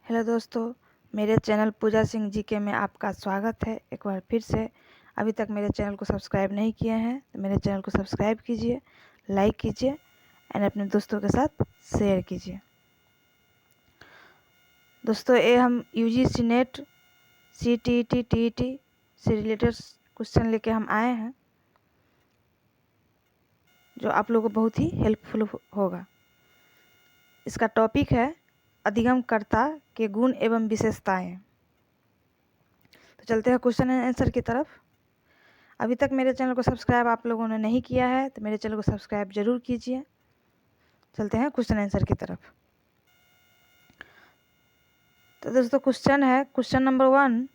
Hello दोस्तों, मेरे channel पूजा Singh GK में आपका स्वागत है एक बार फिर से। अभी तक मेरे चैनल को सब्सक्राइब नहीं किए हैं तो मेरे चैनल को सब्सक्राइब कीजिए, लाइक कीजिए एंड अपने दोस्तों के साथ शेयर कीजिए। दोस्तों, ये हम यूजीसी नेट सीटीईटी टीईटी से रिलेटेड क्वेश्चन लेके हम आए हैं जो आप लोगों को बहुत ही हेल्पफुल होगा। इसका टॉपिक है अधिगमकर्ता के गुण एवं विशेषताएं। तो चलते हैं क्वेश्चन एंड आंसर की तरफ। अभी तक मेरे चैनल को सब्सक्राइब आप लोगों ने नहीं किया है तो मेरे चैनल को सब्सक्राइब जरूर कीजिए। चलते हैं क्वेश्चन आंसर की तरफ। तो दोस्तों, क्वेश्चन नंबर 1,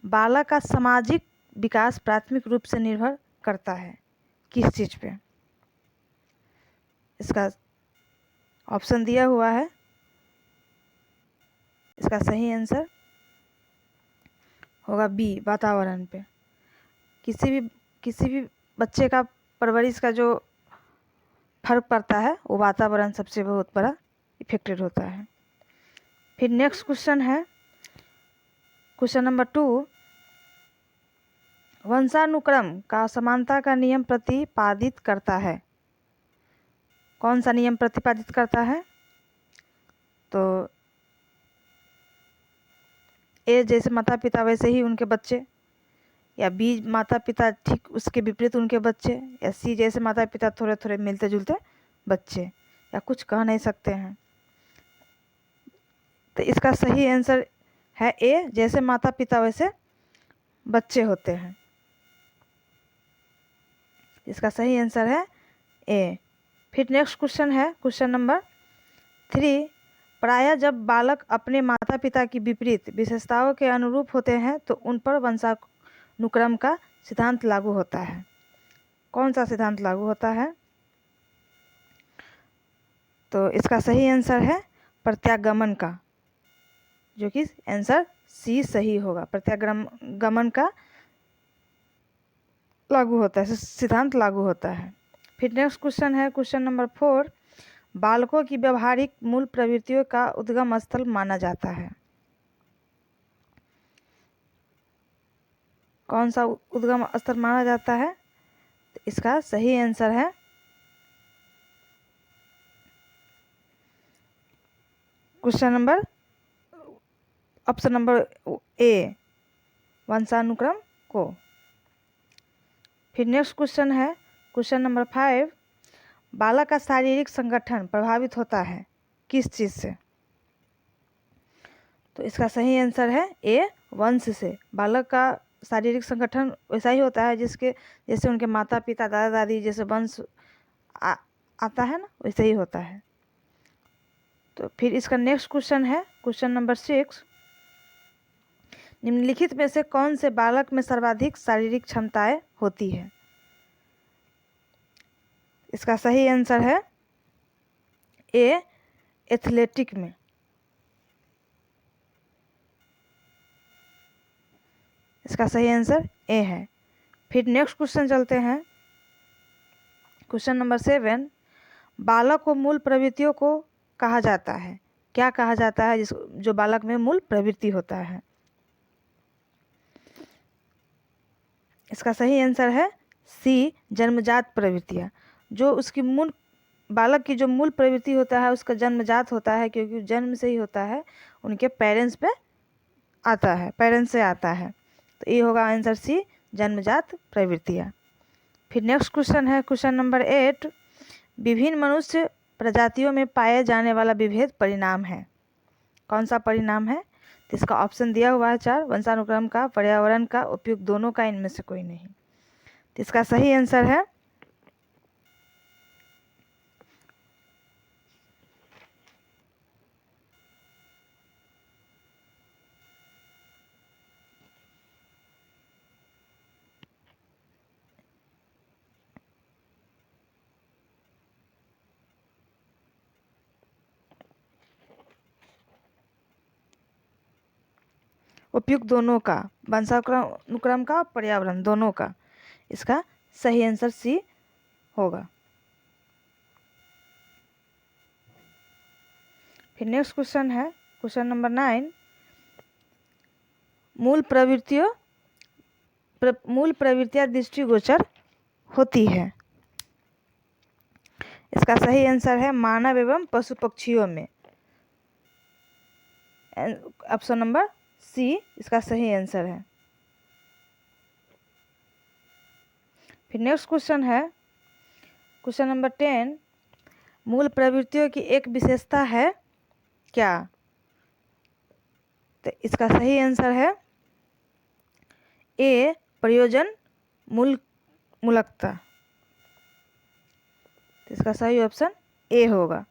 बालक का सामाजिक विकास प्राथमिक रूप से निर्भर करता है किस चीज पे? इसका ऑप्शन दिया हुआ है। इसका सही आंसर होगा बी, वातावरण पे। किसी भी बच्चे का परवरिश का जो फर्क पड़ता है वो वातावरण सबसे बहुत बड़ा इफेक्टेड होता है। फिर नेक्स्ट क्वेश्चन है क्वेश्चन नंबर 2, वंशानुक्रम का समानता का नियम प्रतिपादित करता है। कौन सा नियम प्रतिपादित करता है? तो ए जैसे माता पिता वैसे ही उनके बच्चे, या बी माता पिता ठीक उसके विपरीत उनके बच्चे, या सी जैसे माता पिता थोड़े थोड़े मिलते जुलते बच्चे, या कुछ कह नहीं सकते हैं। तो इसका सही आंसर है ए, जैसे माता पिता वैसे बच्चे होते हैं। इसका सही आंसर है ए। फिर नेक्स्ट क्वेश्चन है क्वेश्चन नंबर 3, प्रायः जब बालक अपने माता पिता की विपरीत विशेषताओं के अनुरूप होते हैं तो उन पर वंशानुक्रम का सिद्धांत लागू होता है। कौन सा सिद्धांत लागू होता है? तो इसका सही आंसर है प्रत्यागमन का, जो कि आंसर सी सही होगा। प्रत्यागमन का लागू होता है, सिद्धांत लागू होता है। फिर नेक्स्ट क्वेश्चन है क्वेश्चन नंबर 4, बालकों की व्यवहारिक मूल प्रवृत्तियों का उद्गम स्थल माना जाता है। कौन सा उद्गम स्थल माना जाता है? तो इसका सही आंसर है ऑप्शन नंबर ए, वंशानुक्रम को। फिर नेक्स्ट क्वेश्चन है क्वेश्चन नंबर 5, बालक का शारीरिक संगठन प्रभावित होता है किस चीज से? तो इसका सही आंसर है ए, वंश से। बालक का शारीरिक संगठन वैसा ही होता है जैसे उनके माता पिता दादा दादी जैसे वंश आता है ना, वैसे ही होता है। तो फिर इसका नेक्स्ट क्वेश्चन है क्वेश्चन नंबर 6, निम्नलिखित में से कौन से बालक में सर्वाधिक शारीरिक क्षमताएं होती है? इसका सही आंसर है ए, एथलेटिक में। इसका सही आंसर ए है। फिर नेक्स्ट क्वेश्चन चलते हैं क्वेश्चन नंबर 7, बालक को मूल प्रवृत्तियों को कहा जाता है। क्या कहा जाता है जो बालक में मूल प्रवृत्ति होता है? इसका सही आंसर है सी, जन्मजात प्रवृत्तियाँ। जो उसकी बालक की जो मूल प्रवृत्ति होता है उसका जन्मजात होता है, क्योंकि जन्म से ही होता है, उनके पेरेंट्स पे आता है, पेरेंट्स से आता है। तो ये होगा आंसर सी, जन्मजात प्रवृत्तियाँ। फिर नेक्स्ट क्वेश्चन है क्वेश्चन नंबर 8, विभिन्न मनुष्य प्रजातियों में पाए जाने वाला विभेद परिणाम है। कौन सा परिणाम है? तो इसका ऑप्शन दिया हुआ है 4, वंशानुक्रम का, पर्यावरण का, उपयुक्त दोनों का, इनमें से कोई नहीं। तो इसका सही आंसर है उपयुक्त दोनों का, वंशानुक्रम का, पर्यावरण दोनों का। इसका सही आंसर सी होगा। फिर नेक्स्ट क्वेश्चन है क्वेश्चन नंबर 9, मूल प्रवृत्तियां दृष्टिगोचर होती है। इसका सही आंसर है मानव एवं पशु पक्षियों में। ऑप्शन नंबर सी इसका सही आंसर है। फिर नेक्स्ट क्वेश्चन है क्वेश्चन नंबर 10, मूल प्रवृत्तियों की एक विशेषता है क्या? तो इसका सही आंसर है ए, प्रयोजन मूलकता। तो इसका सही ऑप्शन ए होगा।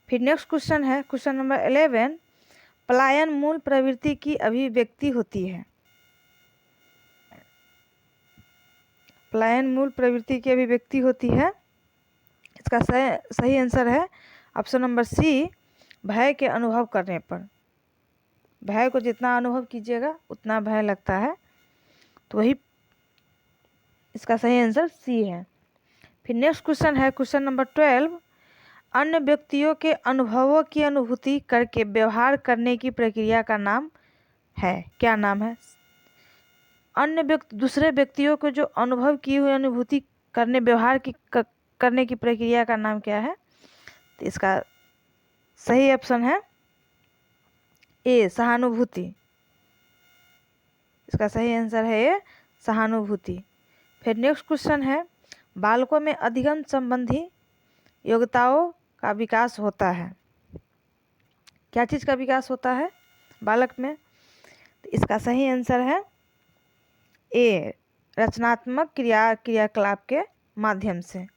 फिर नेक्स्ट क्वेश्चन है क्वेश्चन नंबर 11, पलायन मूल प्रवृत्ति की अभिव्यक्ति होती है। पलायन मूल प्रवृत्ति की अभिव्यक्ति होती है। इसका सही आंसर है ऑप्शन नंबर सी, भय के अनुभव करने पर। भय को जितना अनुभव कीजिएगा उतना भय लगता है, तो वही इसका सही आंसर सी है। फिर नेक्स्ट क्वेश्चन है क्वेश्चन नंबर 12, अन्य व्यक्तियों के अनुभवों की अनुभूति करके व्यवहार करने की प्रक्रिया का नाम है, क्या नाम है? दूसरे व्यक्तियों को जो अनुभव की हुई अनुभूति करने व्यवहार करने की प्रक्रिया का नाम क्या है? तो इसका सही ऑप्शन है ए, सहानुभूति। इसका सही आंसर है ए, सहानुभूति। फिर नेक्स्ट क्वेश्चन है, बालकों में अधिगम संबंधी योग्यताओं का विकास होता है। क्या चीज़ का विकास होता है बालक में? तो इसका सही आंसर है ए, रचनात्मक क्रियाकलाप के माध्यम से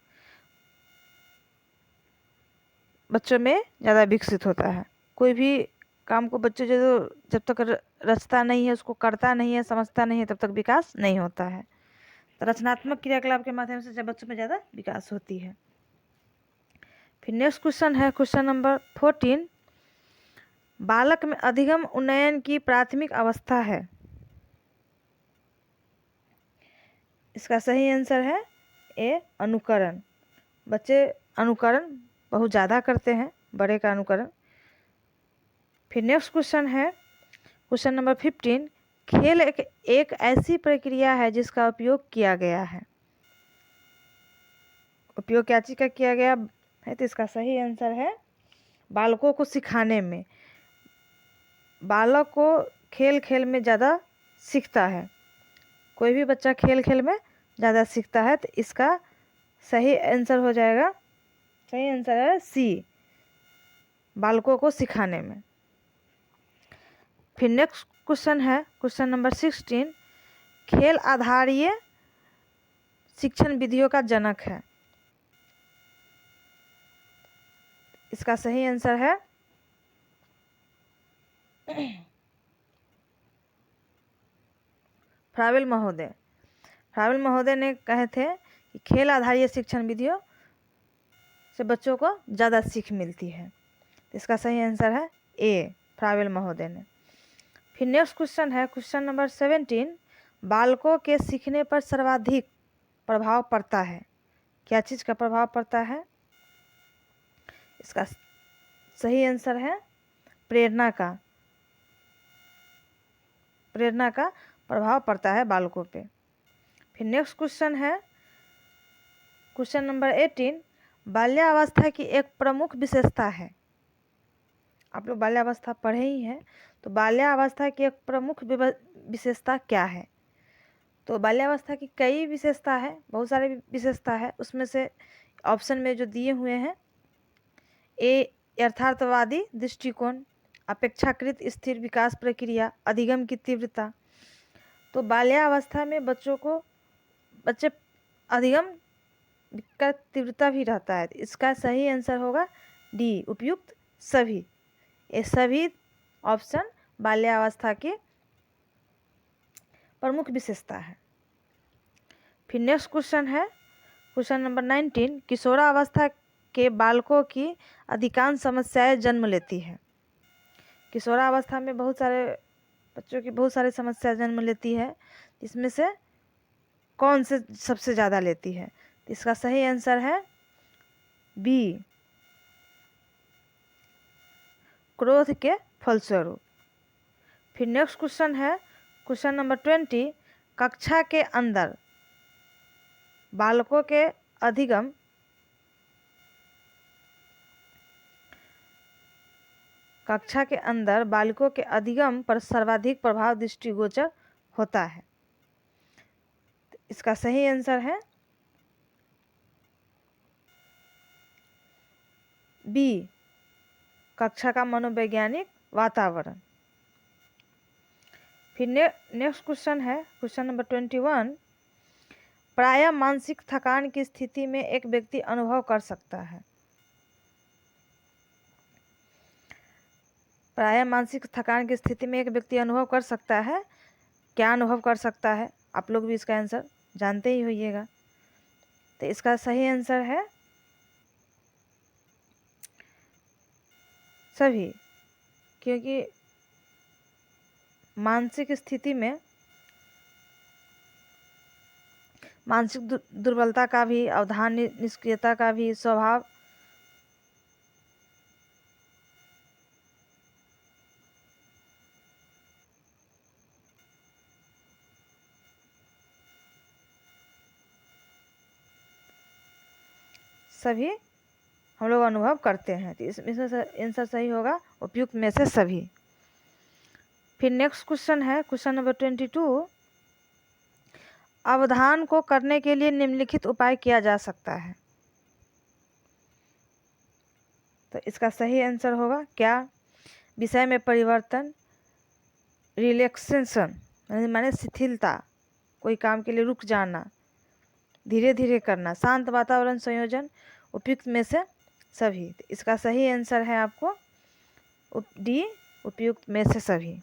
बच्चों में ज़्यादा विकसित होता है। कोई भी काम को बच्चे जब तक रचता नहीं है, उसको करता नहीं है, समझता नहीं है, तब तक विकास नहीं होता है। तो रचनात्मक क्रियाकलाप के माध्यम से जब बच्चों में ज़्यादा विकास होती है। फिर नेक्स्ट क्वेश्चन है क्वेश्चन नंबर 14, बालक में अधिगम उन्नयन की प्राथमिक अवस्था है। इसका सही आंसर है ए, अनुकरण। बच्चे अनुकरण बहुत ज़्यादा करते हैं, बड़े का अनुकरण। फिर नेक्स्ट क्वेश्चन है क्वेश्चन नंबर 15, खेल एक ऐसी प्रक्रिया है जिसका उपयोग किया गया है। उपयोग क्या चीज़ का किया गया है? तो इसका सही आंसर है बालकों को सिखाने में। बालक को खेल खेल में ज़्यादा सीखता है। कोई भी बच्चा खेल खेल में ज़्यादा सीखता है, तो इसका सही आंसर हो जाएगा, सही आंसर है सी, बालकों को सिखाने में। फिर नेक्स्ट क्वेश्चन है क्वेश्चन नंबर 16, खेल आधारित शिक्षण विधियों का जनक है। इसका सही आंसर है फ्रावेल महोदय। फ्रावेल महोदय ने कहे थे कि खेल आधारित शिक्षण विधियों से बच्चों को ज़्यादा सीख मिलती है। इसका सही आंसर है ए, फ्रावेल महोदय ने। फिर नेक्स्ट क्वेश्चन है क्वेश्चन नंबर 17, बालकों के सीखने पर सर्वाधिक प्रभाव पड़ता है। क्या चीज़ का प्रभाव पड़ता है? इसका सही आंसर है प्रेरणा का प्रभाव पड़ता है बालकों पे। फिर नेक्स्ट क्वेश्चन है क्वेश्चन नंबर 18, बाल्यावस्था की एक प्रमुख विशेषता है। आप लोग बाल्यावस्था पढ़े ही हैं, तो बाल्यावस्था की एक प्रमुख विशेषता क्या है? तो बाल्यावस्था की कई विशेषता है, बहुत सारी विशेषता है। उसमें से ऑप्शन में जो दिए हुए हैं, ए, यथार्थवादी दृष्टिकोण, अपेक्षाकृत स्थिर विकास प्रक्रिया, अधिगम की तीव्रता। तो बाल्यावस्था में बच्चे अधिगम का तीव्रता भी रहता है। इसका सही आंसर होगा डी, उपयुक्त सभी। ये सभी ऑप्शन बाल्यावस्था की प्रमुख विशेषता है। फिर नेक्स्ट क्वेश्चन है क्वेश्चन नंबर 19, किशोरावस्था के बालकों की अधिकांश समस्याएं जन्म लेती है। किशोरावस्था में बच्चों की बहुत सारी समस्या जन्म लेती है। इसमें से कौन से सबसे ज़्यादा लेती है? इसका सही आंसर है बी, क्रोध के फलस्वरूप। फिर नेक्स्ट क्वेश्चन है क्वेश्चन नंबर 20, कक्षा के अंदर बालकों के अधिगम पर सर्वाधिक प्रभाव दृष्टिगोचर होता है। इसका सही आंसर है बी, कक्षा का मनोवैज्ञानिक वातावरण। फिर नेक्स्ट क्वेश्चन है क्वेश्चन नंबर 21, प्रायः मानसिक थकान की स्थिति में एक व्यक्ति अनुभव कर सकता है। प्रायः मानसिक थकान की स्थिति में एक व्यक्ति अनुभव कर सकता है। क्या अनुभव कर सकता है? आप लोग भी इसका आंसर जानते ही होइएगा। तो इसका सही आंसर है सभी, क्योंकि मानसिक स्थिति में मानसिक दुर्बलता का भी, अवधान निष्क्रियता का भी स्वभाव सभी हम लोग अनुभव करते हैं। तो इसमें आंसर सही होगा उपयुक्त में से सभी। फिर नेक्स्ट क्वेश्चन है क्वेश्चन नंबर 22, अवधान को करने के लिए निम्नलिखित उपाय किया जा सकता है। तो इसका सही आंसर होगा क्या? विषय में परिवर्तन, रिलैक्सेशन माने शिथिलता, कोई काम के लिए रुक जाना, धीरे धीरे करना, शांत वातावरण संयोजन, उपयुक्त में से सभी। तो इसका सही आंसर है आपको डी, उपयुक्त में से सभी।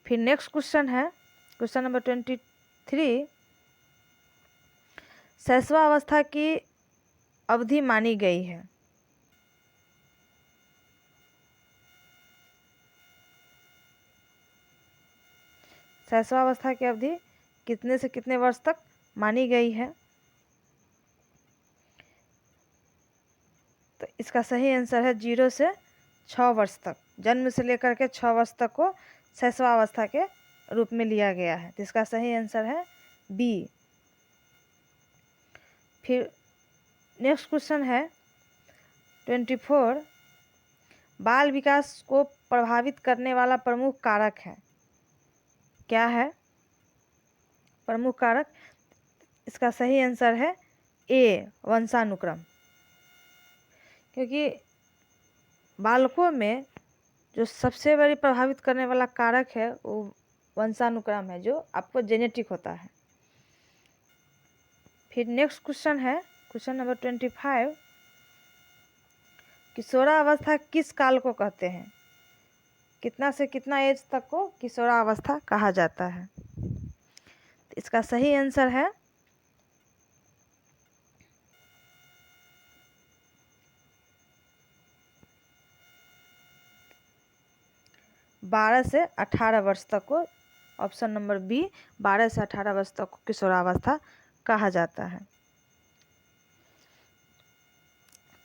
फिर नेक्स्ट क्वेश्चन है क्वेश्चन नंबर 23, शैशवावस्था की अवधि मानी गई है। शैशवावस्था की अवधि कितने से कितने वर्ष तक मानी गई है? तो इसका सही आंसर है 0 से 6 वर्ष तक। जन्म से लेकर के 6 वर्ष तक को शैशवावस्था के रूप में लिया गया है। तो इसका सही आंसर है बी। फिर नेक्स्ट क्वेश्चन है 24, बाल विकास को प्रभावित करने वाला प्रमुख कारक है। क्या है प्रमुख कारक? इसका सही आंसर है ए, वंशानुक्रम। क्योंकि बालकों में जो सबसे बड़ी प्रभावित करने वाला कारक है वो वंशानुक्रम है, जो आपको जेनेटिक होता है। फिर नेक्स्ट क्वेश्चन है क्वेश्चन नंबर 25, किशोरावस्था किस काल को कहते हैं? कितना से कितना एज तक को किशोरावस्था कहा जाता है? तो इसका सही आंसर है 12 से 18 वर्ष तक को, ऑप्शन नंबर बी, 12 से 18 वर्ष तक को किशोरावस्था कहा जाता है।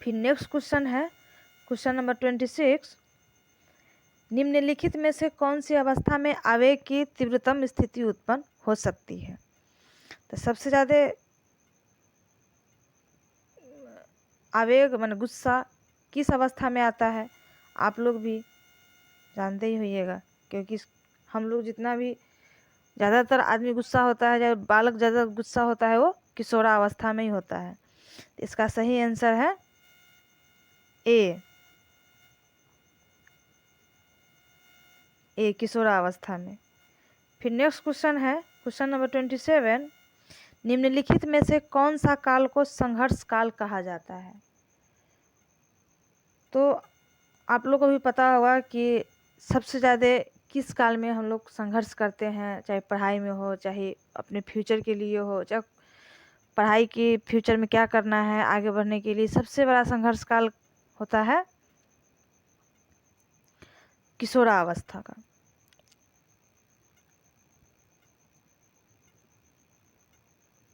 फिर नेक्स्ट क्वेश्चन है क्वेश्चन नंबर 26, निम्नलिखित में से कौन सी अवस्था में आवेग की तीव्रतम स्थिति उत्पन्न हो सकती है? तो सबसे ज़्यादा आवेग मान गुस्सा किस अवस्था में आता है? आप लोग भी जानते ही होइएगा, क्योंकि हम लोग जितना भी ज़्यादातर आदमी गुस्सा होता है, जब बालक ज़्यादा गुस्सा होता है वो किशोरावस्था में ही होता है। तो इसका सही आंसर है ए, किशोरावस्था में। फिर नेक्स्ट क्वेश्चन है क्वेश्चन नंबर 27, निम्नलिखित में से कौन सा काल को संघर्ष काल कहा जाता है? तो आप लोग को भी पता होगा कि सबसे ज़्यादा किस काल में हम लोग संघर्ष करते हैं, चाहे पढ़ाई में हो, चाहे अपने फ्यूचर के लिए हो, चाहे पढ़ाई के फ्यूचर में क्या करना है आगे बढ़ने के लिए, सबसे बड़ा संघर्ष काल होता है किशोरावस्था का।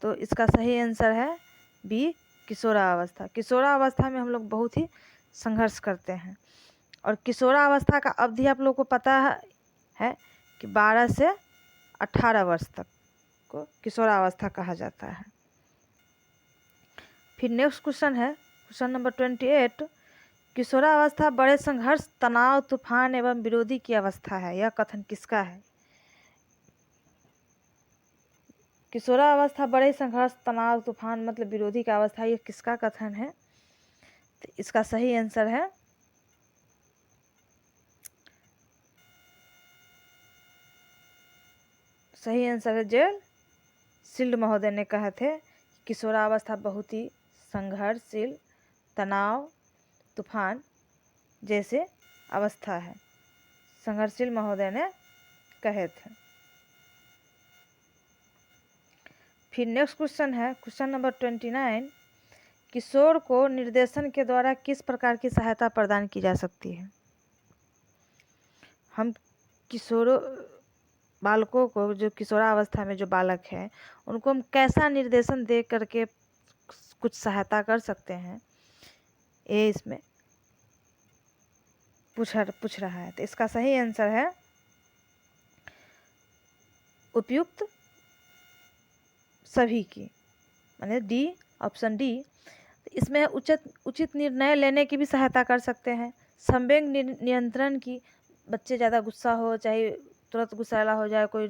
तो इसका सही आंसर है बी, किशोरावस्था। किशोरावस्था में हम लोग बहुत ही संघर्ष करते हैं। और किशोरावस्था का अवधि आप लोग को पता है कि 12 से 18 वर्ष तक को किशोरावस्था कहा जाता है। फिर नेक्स्ट क्वेश्चन है क्वेश्चन नंबर 28। किशोरावस्था बड़े संघर्ष, तनाव, तूफान एवं विरोधी की अवस्था है। यह कथन किसका है? किशोरावस्था बड़े संघर्ष, तनाव, तूफान मतलब विरोधी का अवस्था, ये किसका कथन है? तो इसका सही आंसर है जेल सिल्ड महोदय ने कहे थे। किशोरावस्था बहुत ही संघर्षशील, तनाव, तूफान जैसे अवस्था है, संघर्षशील महोदय ने कहे थे। फिर नेक्स्ट क्वेश्चन है क्वेश्चन नंबर 29। किशोर को निर्देशन के द्वारा किस प्रकार की सहायता प्रदान की जा सकती है? हम किशोरों बालकों को, जो किशोरावस्था में जो बालक है, उनको हम कैसा निर्देशन दे करके कुछ सहायता कर सकते हैं, ये इसमें पूछ रहा है। तो इसका सही आंसर है उपयुक्त सभी की, माने डी, ऑप्शन डी। इसमें उचित निर्णय लेने की भी सहायता कर सकते हैं, संवेग नियंत्रण की, बच्चे ज़्यादा गुस्सा हो, चाहे तुरंत गुस्सैला हो जाए, कोई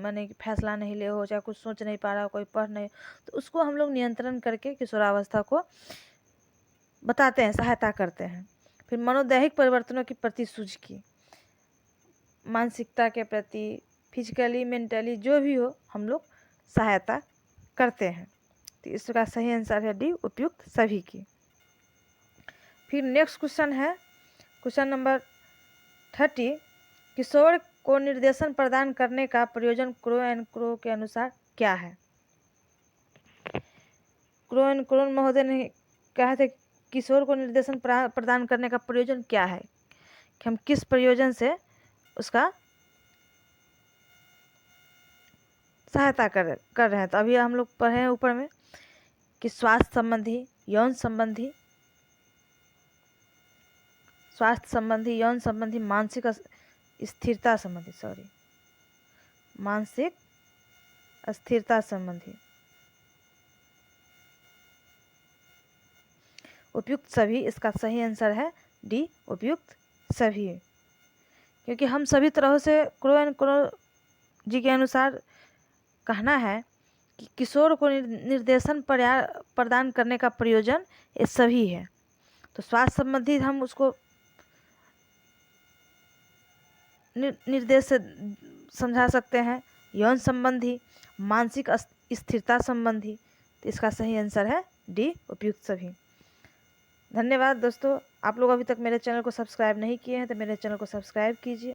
माने फैसला नहीं ले हो, चाहे कुछ सोच नहीं पा रहा हो, कोई पढ़ नहीं, तो उसको हम लोग नियंत्रण करके किशोरावस्था को बताते हैं, सहायता करते हैं। फिर मनोदैहिक परिवर्तनों की प्रति सूझ की, मानसिकता के प्रति, फिजिकली मेंटली जो भी हो, हम लोग सहायता करते हैं। तो इसका सही आंसर है डी, उपयुक्त सभी की। फिर नेक्स्ट क्वेश्चन है क्वेश्चन नंबर 30। किशोर को निर्देशन प्रदान करने का प्रयोजन क्रो एंड क्रो के अनुसार क्या है? क्रो एंड क्रो महोदय ने कहा था किशोर को निर्देशन प्रदान करने का प्रयोजन क्या है, कि हम किस प्रयोजन से उसका सहायता कर रहे हैं। तो अभी हम लोग पढ़े हैं ऊपर में कि स्वास्थ्य संबंधी, यौन संबंधी, यौन संबंधी, मानसिक स्थिरता संबंधी, मानसिक अस्थिरता संबंधी, उपयुक्त सभी। इसका सही आंसर है डी, उपयुक्त सभी, क्योंकि हम सभी तरह से क्रो एंड क्रो जी के अनुसार कहना है कि किशोर को निर्देशन प्रदान करने का प्रयोजन ये सभी है। तो स्वास्थ्य संबंधी हम उसको निर्देश से समझा सकते हैं, यौन संबंधी, मानसिक स्थिरता संबंधी। तो इसका सही आंसर है डी, उपयुक्त सभी। धन्यवाद दोस्तों। आप लोग अभी तक मेरे चैनल को सब्सक्राइब नहीं किए हैं तो मेरे चैनल को सब्सक्राइब कीजिए।